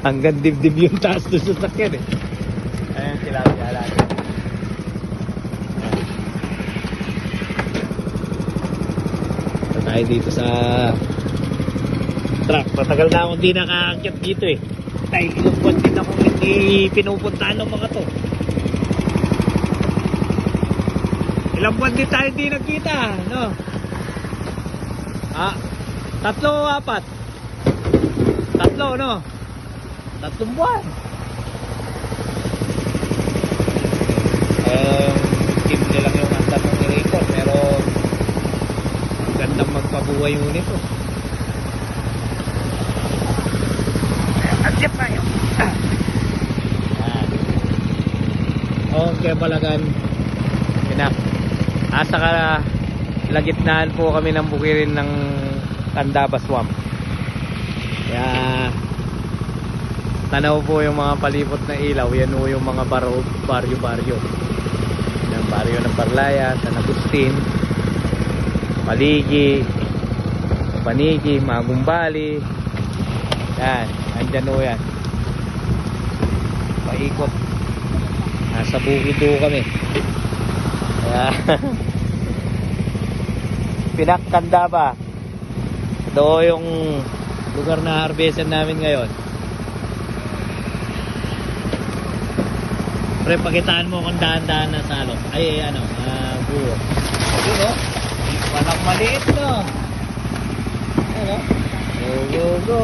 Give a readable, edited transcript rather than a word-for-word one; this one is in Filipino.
Hanggang dibdib yung taas doon sa sakyan eh. Ayan sila, jalan. So, tayo dito sa truck. Matagal na akong di nakaakyat dito eh. Dahil ilang buwan din akong hindi pinupuntahan ng mga to. Ilang buwan din tayo hindi nagkita, no? Ah, 3 o 4? 3, no? 3 buwan. Team nilang yung andar ng record, pero gandang magpabuhay mo nito. Asyap tayo. Okay, Balagan. Pinak. Asa ka lagitnaan po kami ng bukirin ng Tandaba Swamp. Kaya tanaw po yung mga palibot na ilaw. Yan po yung mga baryo-baryo. Yung baryo ng Parlaya, San Agustin, Paligi, Panigi, Magumbali. Yan, andyan po yan. Paikot. Nasa bukid po kami. Kaya Pinakanda ba? Ito yung lugar na harvestan namin ngayon. Pre, pakitaan mo kung dahan-dahan na salok. Ay, ano, buo. Yun, no? Walang maliit, no? Ano? Go, go, go.